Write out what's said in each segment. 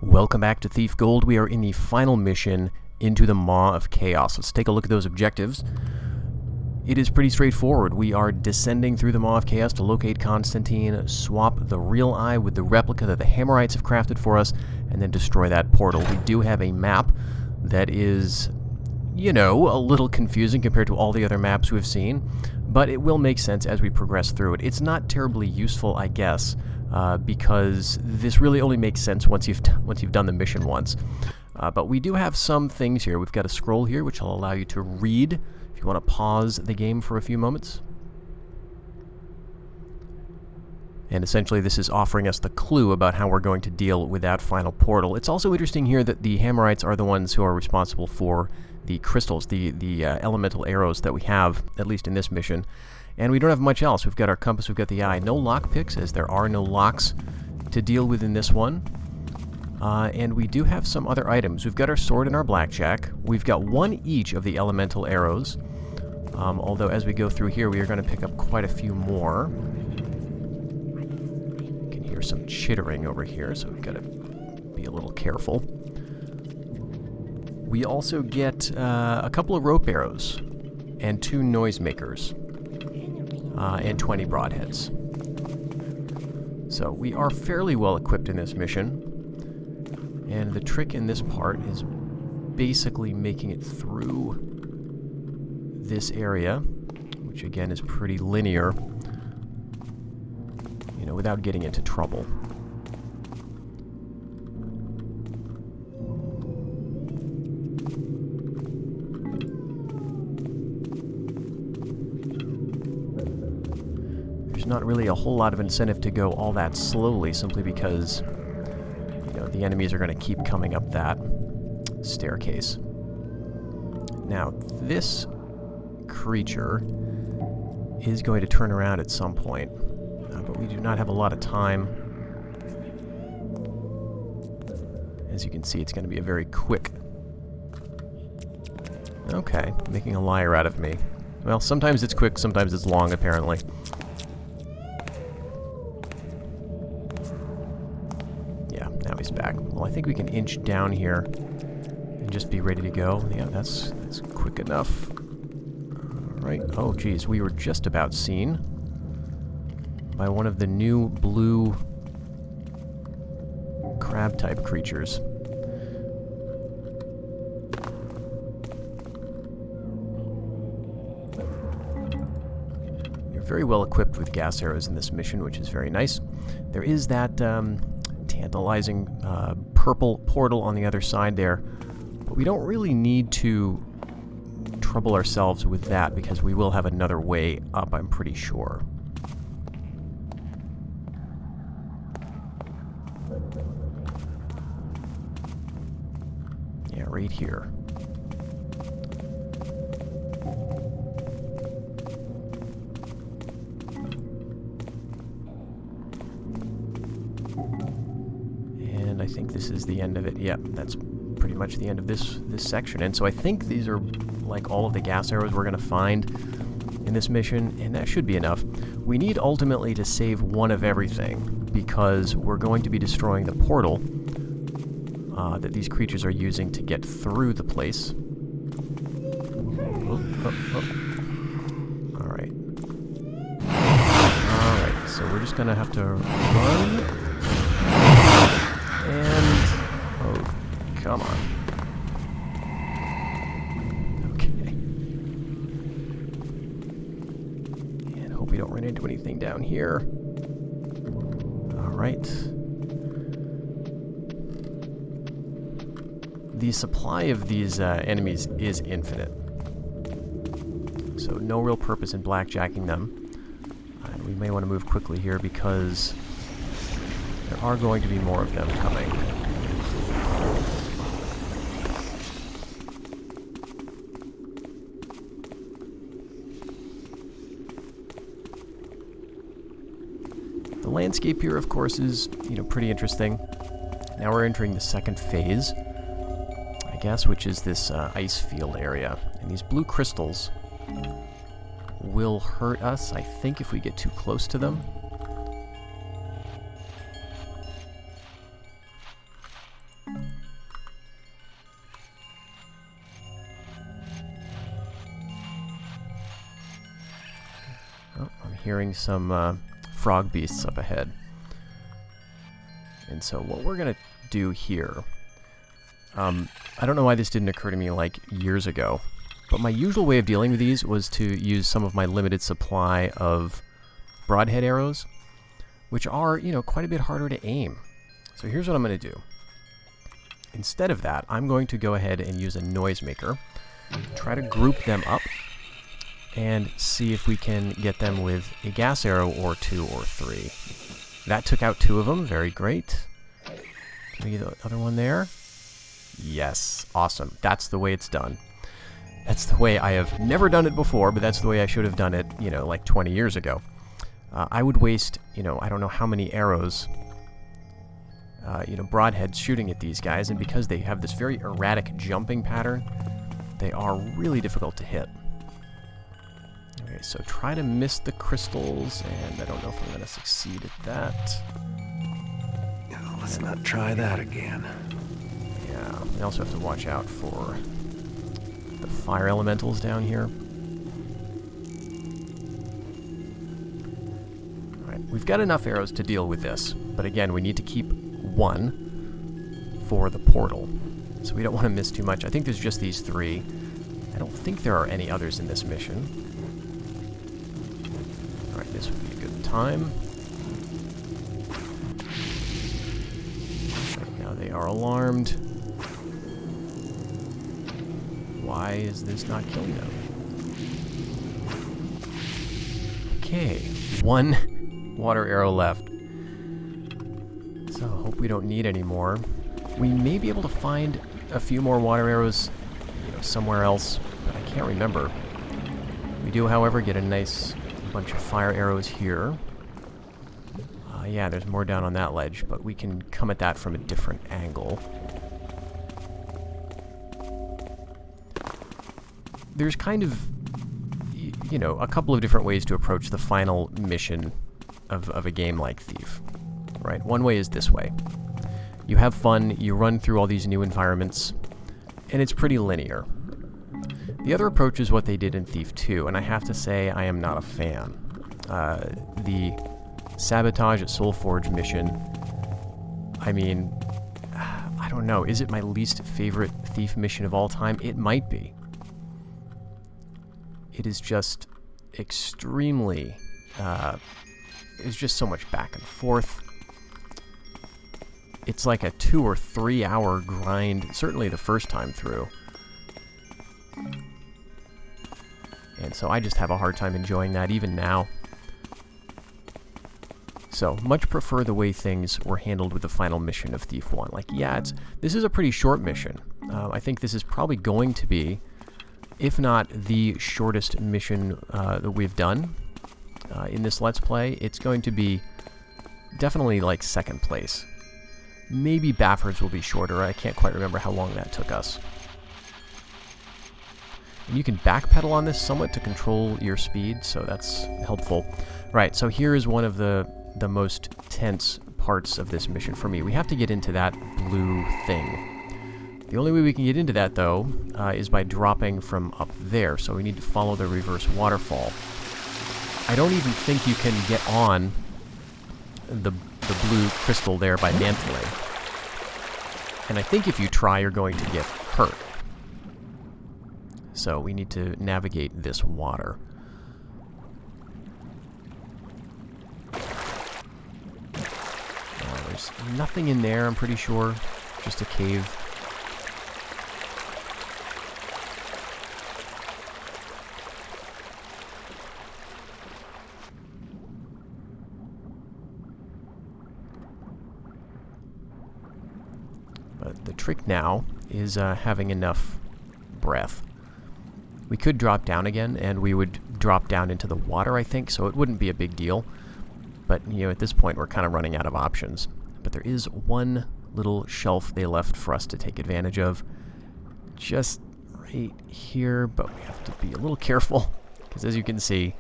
Welcome back to Thief Gold. We are in the final mission into the Maw of Chaos. Let's take a look at those objectives. It is pretty straightforward. We are descending through the Maw of Chaos to locate Constantine, swap the real eye with the replica that the Hammerites have crafted for us, and then destroy that portal. We do have a map that is, you know, a little confusing compared to all the other maps we've seen, but it will make sense as we progress through it. It's not terribly useful, I guess, because this really only makes sense once you've done the mission once. But we do have some things here. We've got a scroll here which will allow you to read if you want to pause the game for a few moments. And essentially this is offering us the clue about how we're going to deal with that final portal. It's also interesting here that the Hammerites are the ones who are responsible for the crystals, the elemental arrows that we have, at least in this mission. And we don't have much else. We've got our compass, we've got the eye. No lockpicks, as there are no locks to deal with in this one. And we do have some other items. We've got our sword and our blackjack. We've got one each of the elemental arrows. Although as we go through here, we are going to pick up quite a few more. You can hear some chittering over here, so we've got to be a little careful. We also get a couple of rope arrows and 2 noisemakers. And 20 broadheads. So we are fairly well equipped in this mission. And the trick in this part is basically making it through this area, which again is pretty linear, you know, without getting into trouble. Not really a whole lot of incentive to go all that slowly, simply because, you know, the enemies are going to keep coming up that staircase. Now, this creature is going to turn around at some point, but we do not have a lot of time. As you can see, it's going to be a very quick... Okay, making a liar out of me. Well, sometimes it's quick, sometimes it's long, apparently. Now he's back. Well, I think we can inch down here and just be ready to go. Yeah, that's quick enough. Alright. Oh, geez. We were just about seen by one of the new blue crab-type creatures. You're very well equipped with gas arrows in this mission, which is very nice. There is that... tantalizing purple portal on the other side there, but we don't really need to trouble ourselves with that because we will have another way up, I'm pretty sure. Yeah, right here. I think this is the end of it. Yeah, that's pretty much the end of this section. And so I think these are like all of the gas arrows we're going to find in this mission, and that should be enough. We need ultimately to save one of everything because we're going to be destroying the portal that these creatures are using to get through the place. Alright. Alright, so we're just going to have to run. And... oh, come on. Okay. And hope we don't run into anything down here. Alright. The supply of these enemies is infinite. So no real purpose in blackjacking them. And we may want to move quickly here because... there are going to be more of them coming. The landscape here, of course, is, you know, pretty interesting. Now we're entering the second phase, I guess, which is this ice field area. And these blue crystals will hurt us, I think, if we get too close to them. Oh, I'm hearing some frog beasts up ahead. And so what we're going to do here... I don't know why this didn't occur to me like years ago, but my usual way of dealing with these was to use some of my limited supply of broadhead arrows, which are, you know, quite a bit harder to aim. So here's what I'm going to do. Instead of that, I'm going to go ahead and use a noisemaker, try to group them up, and see if we can get them with a gas arrow or 2 or 3. That took out 2 of them. Very great. Maybe the other one there. Yes. Awesome. That's the way it's done. That's the way I have never done it before, but that's the way I should have done it, you know, like 20 years ago. I would waste, you know, I don't know how many arrows, you know, broadheads shooting at these guys, and because they have this very erratic jumping pattern, they are really difficult to hit. Okay, so try to miss the crystals, and I don't know if I'm going to succeed at that. Let's not try that again. Yeah, we also have to watch out for the fire elementals down here. Alright, we've got enough arrows to deal with this, but again, we need to keep 1 for the portal. So we don't want to miss too much. I think there's just these 3. I don't think there are any others in this mission. Alright, this would be a good time. Right, now they are alarmed. Why is this not killing them? Okay, 1 water arrow left. So I hope we don't need any more. We may be able to find a few more water arrows, you know, somewhere else, but I can't remember. We do, however, get a nice bunch of fire arrows here. Yeah, there's more down on that ledge, but we can come at that from a different angle. There's kind of, you know, a couple of different ways to approach the final mission of a game like Thief, right? One way is this way. You have fun, you run through all these new environments, and it's pretty linear. The other approach is what they did in Thief 2, and I have to say I am not a fan. The Sabotage at Soulforge mission, I mean, I don't know, is it my least favorite Thief mission of all time? It might be. It is just extremely, it's just so much back and forth. It's like a 2 or 3 hour grind, certainly the first time through. And so I just have a hard time enjoying that even now. So, much prefer the way things were handled with the final mission of Thief 1. Like, yeah, this is a pretty short mission. I think this is probably going to be, if not the shortest mission that we've done in this Let's Play. It's going to be definitely like second place. Maybe Bafford's will be shorter. I can't quite remember how long that took us. And you can backpedal on this somewhat to control your speed, so that's helpful. Right, so here is one of the most tense parts of this mission for me. We have to get into that blue thing. The only way we can get into that, though, is by dropping from up there, so we need to follow the reverse waterfall. I don't even think you can get on the blue crystal there by mantling. And I think if you try, you're going to get hurt. So we need to navigate this water. There's nothing in there, I'm pretty sure. Just a cave. But the trick now is having enough breath. We could drop down again, and we would drop down into the water, I think, so it wouldn't be a big deal. But, you know, at this point, we're kind of running out of options. But there is one little shelf they left for us to take advantage of. Just right here, but we have to be a little careful. Because as you can see,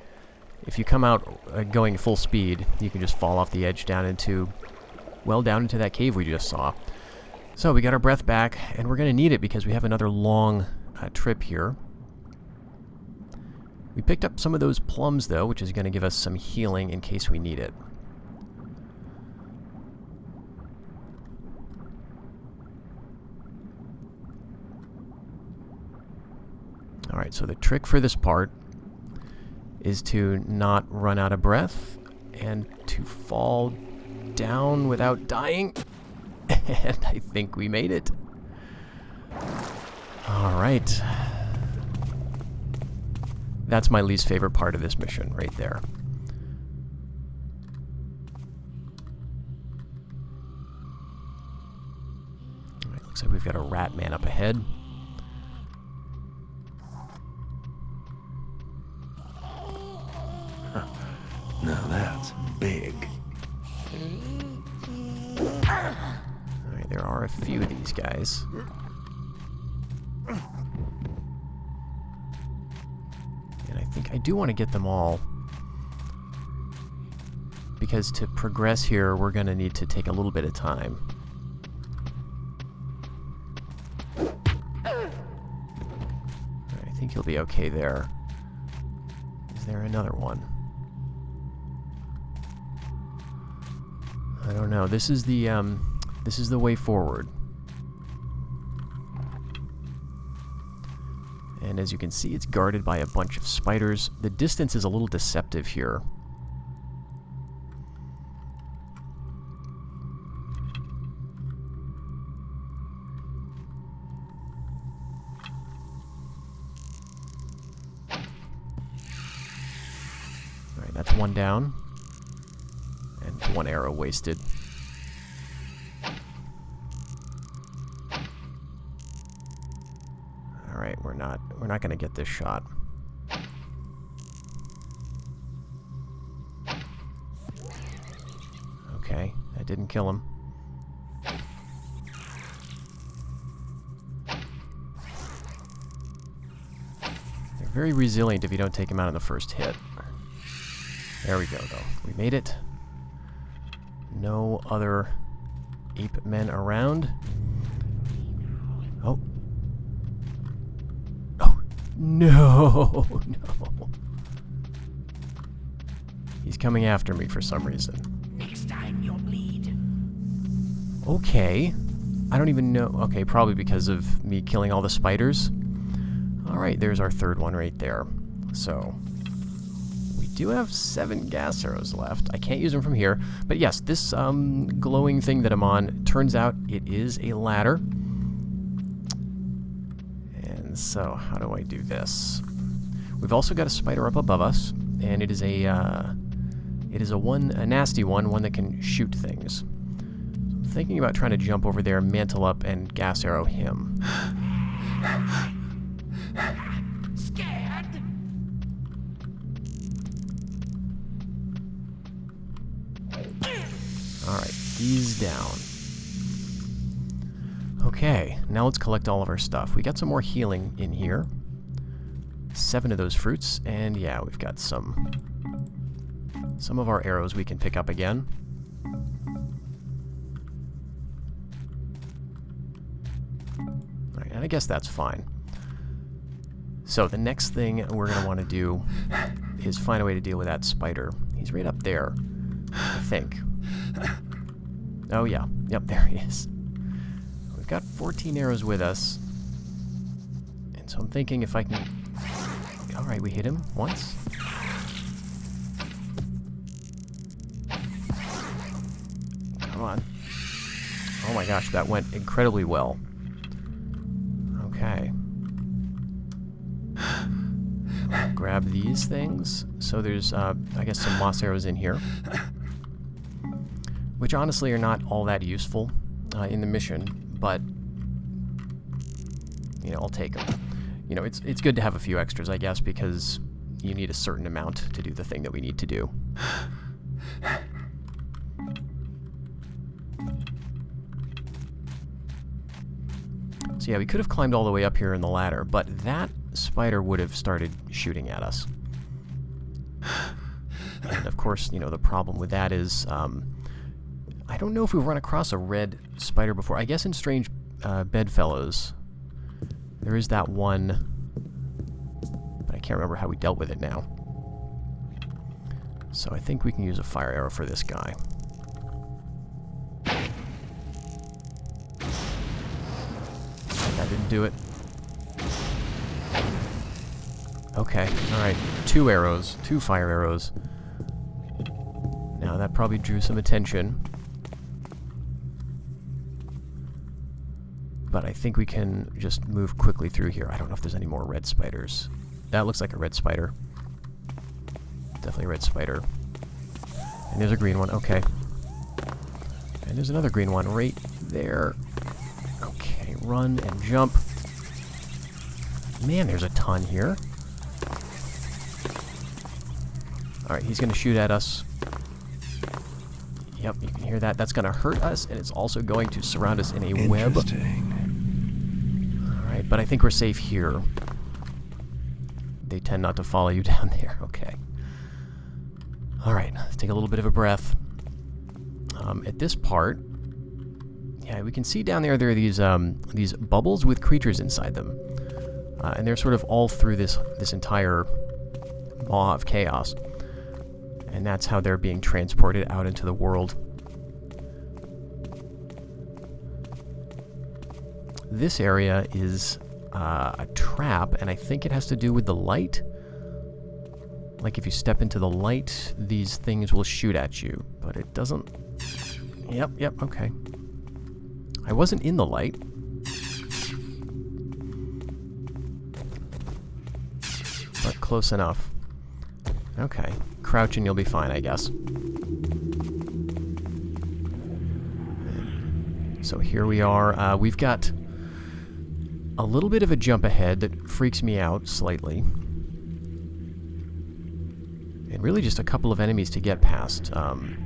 if you come out going full speed, you can just fall off the edge down into, well, down into that cave we just saw. So we got our breath back, and we're going to need it because we have another long trip here. We picked up some of those plums, though, which is going to give us some healing in case we need it. Alright, so the trick for this part is to not run out of breath and to fall down without dying. And I think we made it. Alright. That's my least favorite part of this mission, right there. Alright, looks like we've got a rat man up ahead. Now that's big. Alright, there are a few of these guys. And I think I do want to get them all. Because to progress here, we're going to need to take a little bit of time. Alright, I think you'll be okay there. Is there another one? I don't know. This is the way forward. And as you can see, it's guarded by a bunch of spiders. The distance is a little deceptive here. Alright, that's one down. And one arrow wasted. Alright, we're not gonna get this shot. Okay, that didn't kill him. They're very resilient if you don't take him out in the first hit. There we go, though. We made it. No other ape men around. Oh. Oh. No. No. He's coming after me for some reason. Next time you'll bleed. Okay. I don't even know. Okay, probably because of me killing all the spiders. Alright, there's our third one right there. So, we do have 7 gas arrows left. I can't use them from here. But yes, this glowing thing that I'm on, turns out it is a ladder. And so, how do I do this? We've also got a spider up above us, and it is a nasty one that can shoot things. So I'm thinking about trying to jump over there, mantle up, and gas arrow him. Scared? Alright, he's down. Okay, now let's collect all of our stuff. We got some more healing in here. 7 of those fruits, and yeah, we've got some of our arrows we can pick up again. Alright, and I guess that's fine. So the next thing we're going to want to do is find a way to deal with that spider. He's right up there, I think. Oh yeah, yep, there he is. We've got 14 arrows with us. And so I'm thinking if I can... Alright, we hit him once. Come on. Oh my gosh, that went incredibly well. Okay. I'll grab these things. So there's, I guess, some moss arrows in here. Which honestly are not all that useful in the mission, but, you know, I'll take them. You know, it's good to have a few extras, I guess, because you need a certain amount to do the thing that we need to do. So yeah, we could have climbed all the way up here in the ladder, but that spider would have started shooting at us. And of course, you know, the problem with that is I don't know if we've run across a red spider before. I guess in Strange Bedfellows, there is that one, but I can't remember how we dealt with it now. So I think we can use a fire arrow for this guy. That didn't do it. Okay, alright. 2 arrows. 2 fire arrows. Now that probably drew some attention. But I think we can just move quickly through here. I don't know if there's any more red spiders. That looks like a red spider. Definitely a red spider. And there's a green one. Okay. And there's another green one right there. Okay, run and jump. Man, there's a ton here. Alright, he's going to shoot at us. Yep, you can hear that. That's going to hurt us, and it's also going to surround us in a web. Alright, but I think we're safe here. They tend not to follow you down there. Okay. Alright, let's take a little bit of a breath. At this part, yeah, we can see down there are these bubbles with creatures inside them. And they're sort of all through this entire maw of chaos. And that's how they're being transported out into the world. This area is a trap, and I think it has to do with the light. Like if you step into the light, these things will shoot at you. But it doesn't... Yep, okay. I wasn't in the light. But close enough. Okay. Crouch and you'll be fine, I guess. So here we are. We've got a little bit of a jump ahead that freaks me out slightly. And really just a couple of enemies to get past. And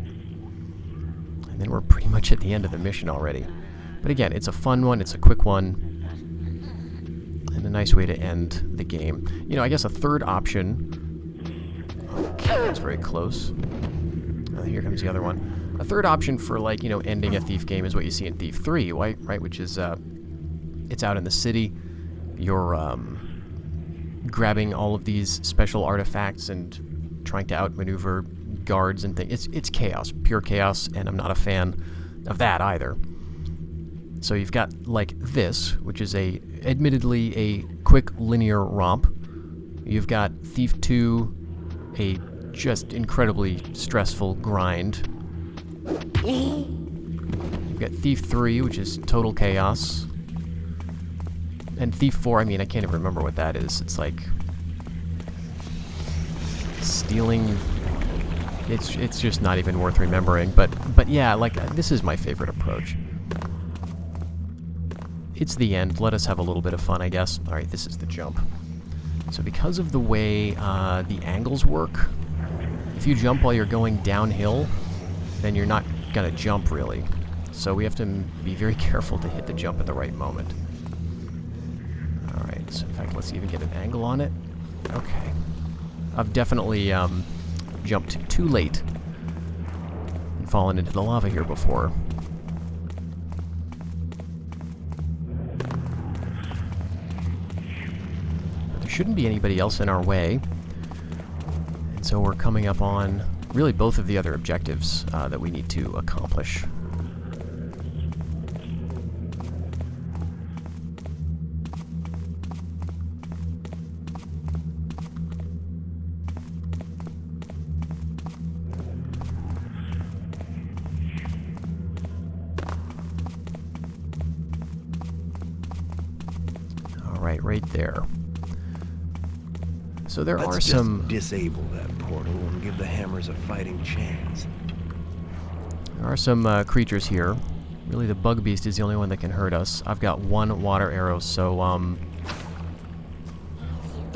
then we're pretty much at the end of the mission already. But again, it's a fun one, it's a quick one, and a nice way to end the game. You know, I guess a third option... Okay, that's very close. Here comes the other one. A third option for, like, you know, ending a Thief game is what you see in Thief 3, right? Which is, it's out in the city. You're, grabbing all of these special artifacts and trying to outmaneuver guards and things. It's chaos, pure chaos, and I'm not a fan of that either. So you've got, like, this, which is admittedly a quick linear romp. You've got Thief 2, a just incredibly stressful grind. You've got Thief 3, which is total chaos. And Thief 4, I mean, I can't even remember what that is. It's like... stealing... It's just not even worth remembering. But yeah, like, this is my favorite approach. It's the end. Let us have a little bit of fun, I guess. Alright, this is the jump. So because of the way the angles work, if you jump while you're going downhill, then you're not going to jump, really. So we have to be very careful to hit the jump at the right moment. Alright, so in fact, let's even get an angle on it. Okay. I've definitely jumped too late and fallen into the lava here before. Shouldn't be anybody else in our way, and so we're coming up on really both of the other objectives that we need to accomplish. All right there. So there are some... Let's just disable that portal and give the hammers a fighting chance. There are some creatures here. Really, the bug beast is the only one that can hurt us. I've got 1 water arrow, so,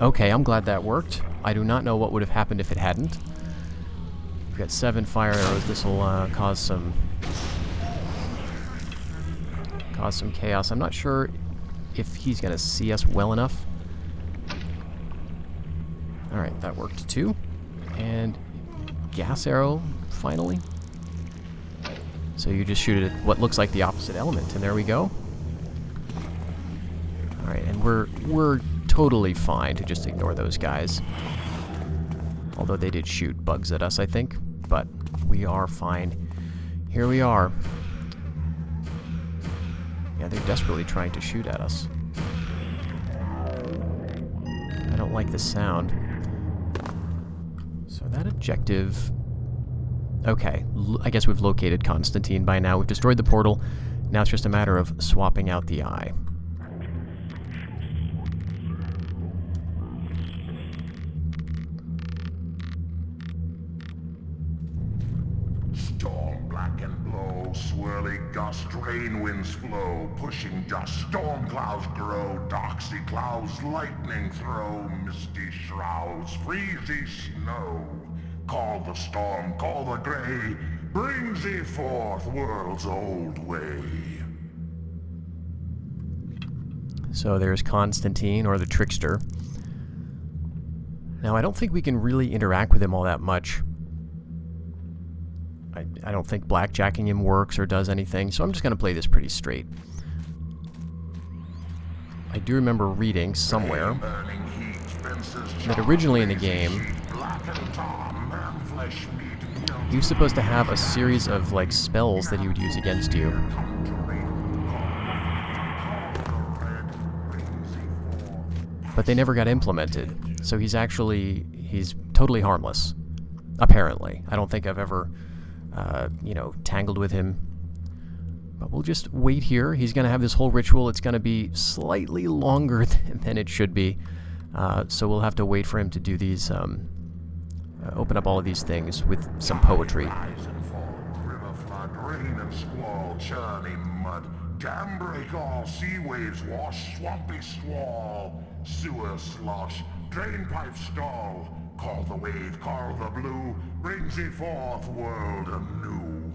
okay, I'm glad that worked. I do not know what would have happened if it hadn't. We've got 7 fire arrows. This will cause some chaos. I'm not sure if he's going to see us well enough. Alright, that worked too. And gas arrow, finally. So you just shoot it at what looks like the opposite element, and there we go. Alright, and we're totally fine to just ignore those guys. Although they did shoot bugs at us, I think. But we are fine. Here we are. Yeah, they're desperately trying to shoot at us. I don't like the sound. So that objective... Okay, I guess we've located Constantine by now. We've destroyed the portal. Now it's just a matter of swapping out the eye. Storm black and blow, swirly gust, rain winds flow, pushing dust, storm clouds grow, doxy clouds, lightning throw, misty shrouds, freezy snow. Call the storm, call the grey, brings thee forth world's old way. So there's Constantine, or the Trickster. Now, I don't think we can really interact with him all that much. I don't think blackjacking him works or does anything, so I'm just going to play this pretty straight. I do remember reading somewhere that originally in the game, he was supposed to have a series of, like, spells that he would use against you. But they never got implemented, so he's totally harmless. Apparently. I don't think I've ever, you know, tangled with him. But we'll just wait here. He's going to have this whole ritual. It's going to be slightly longer than it should be. So we'll have to wait for him to do these, open up all of these things with some poetry. River flood, rain and squall, churning mud, dam break all, sea waves wash, swampy squall, sewer slosh, drain pipe stall. Call the wave, call the blue, brings thee forth world anew.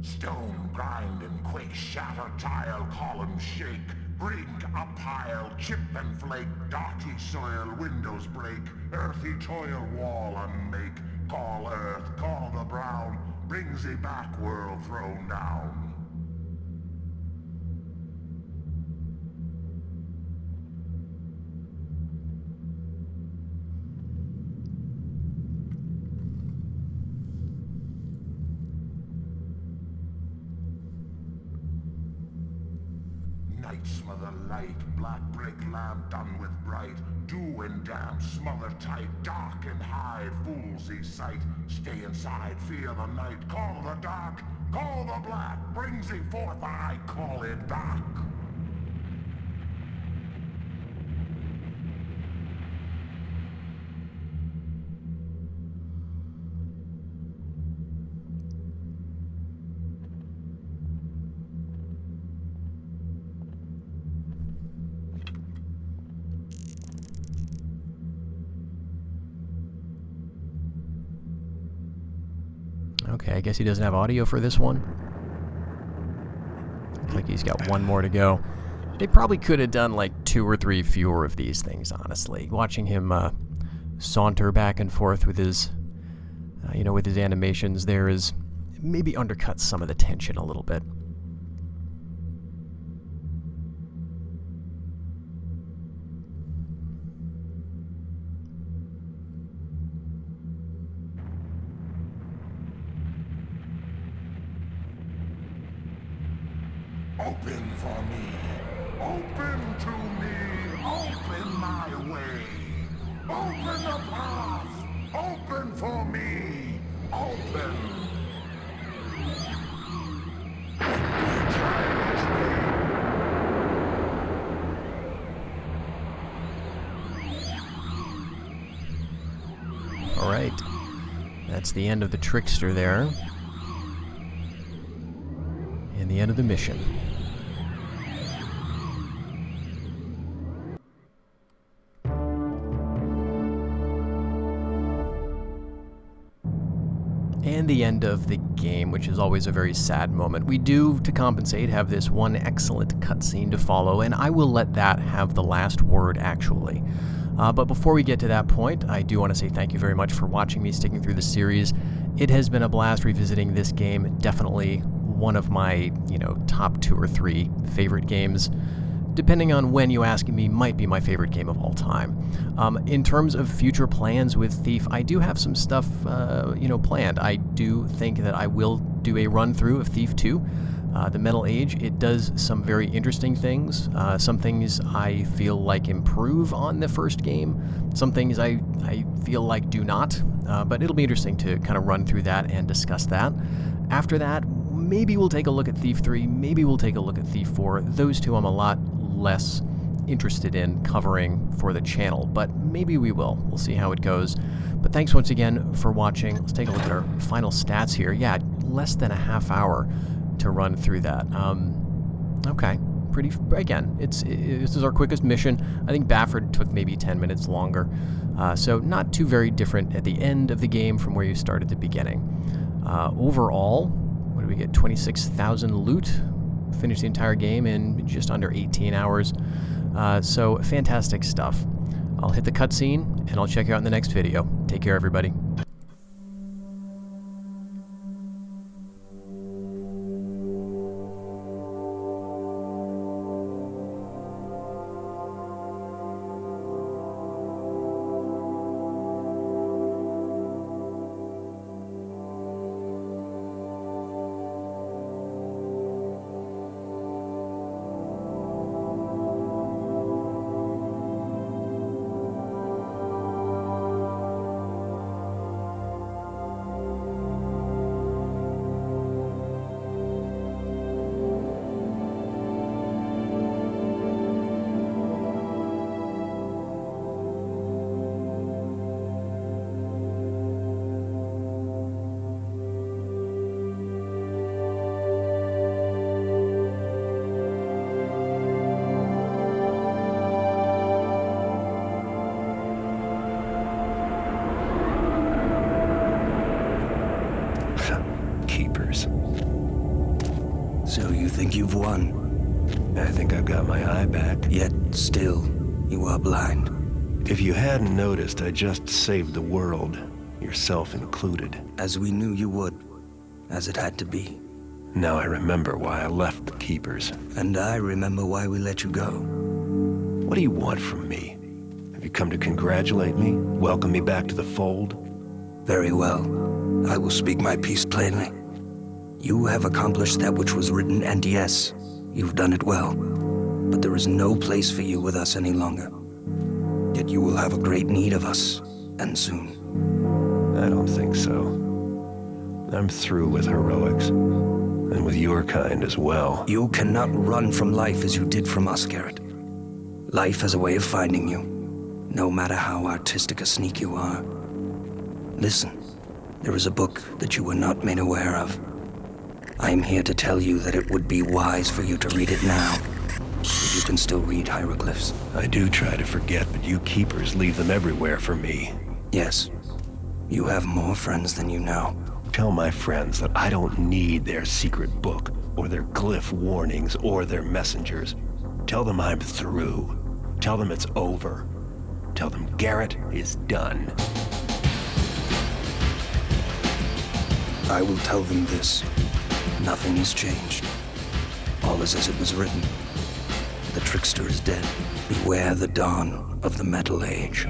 Stone grind and quake, shatter tile, columns shake, brink up pile, chip and flake, darky soil, windows break, earthy toil wall unmake. Call earth, call the brown, brings thee back world thrown down. Night smother light, black brick lamp done with bright, dew and damp, smother tight, dark and high, fools thee sight. Stay inside, fear the night, call the dark, call the black, brings thee forth, I call it back. Okay, I guess he doesn't have audio for this one. Looks like he's got one more to go. They probably could have done like 2 or 3 fewer of these things, honestly. Watching him saunter back and forth with his, you know, with his animations there is maybe undercuts some of the tension a little bit. Open for me, open to me, open my way, open the path, open for me, open. All right, that's the end of the Trickster there, and the end of the mission. the end of the game, which is always a very sad moment. We do, to compensate, have this one excellent cutscene to follow, and I will let that have the last word, actually. But before we get to that point, I do want to say thank you very much for watching me, sticking through the series. It has been a blast revisiting this game. Definitely one of my, top 2 or 3 favorite games. Depending on when you ask me, might be my favorite game of all time. In terms of future plans with Thief, I do have some stuff, planned. I do think that I will do a run-through of Thief 2. The Metal Age, it does some very interesting things. Some things I feel like improve on the first game. Some things I feel like do not. But it'll be interesting to kind of run through that and discuss that. After that, maybe we'll take a look at Thief 3. Maybe we'll take a look at Thief 4. Those two I'm a lot less interested in covering for the channel, but maybe we will. We'll see how it goes. But thanks once again for watching. Let's take a look at our final stats here. Yeah, less than a half hour to run through that. Okay, again, this is our quickest mission. I think Bafford took maybe 10 minutes longer, so not too very different at the end of the game from where you start at the beginning. Overall, what do we get? 26,000 loot. Finished the entire game in just under 18 hours. So fantastic stuff. I'll hit the cutscene and I'll check you out in the next video. Take care, everybody. So you think you've won? I think I've got my eye back. Yet still, you are blind. If you hadn't noticed, I just saved the world, yourself included. As we knew you would, as it had to be. Now I remember why I left the Keepers. And I remember why we let you go. What do you want from me? Have you come to congratulate me? Welcome me back to the fold? Very well. I will speak my piece plainly. You have accomplished that which was written, and yes, you've done it well. But there is no place for you with us any longer. Yet you will have a great need of us, and soon. I don't think so. I'm through with heroics. And with your kind as well. You cannot run from life as you did from us, Garrett. Life has a way of finding you, no matter how artistic a sneak you are. Listen, there is a book that you were not made aware of. I am here to tell you that it would be wise for you to read it now, if you can still read hieroglyphs. I do try to forget, but you Keepers leave them everywhere for me. Yes, you have more friends than you know. Tell my friends that I don't need their secret book, or their glyph warnings, or their messengers. Tell them I'm through. Tell them it's over. Tell them Garrett is done. I will tell them this. Nothing has changed. All is as it was written. The trickster is dead. Beware the dawn of the Metal Age.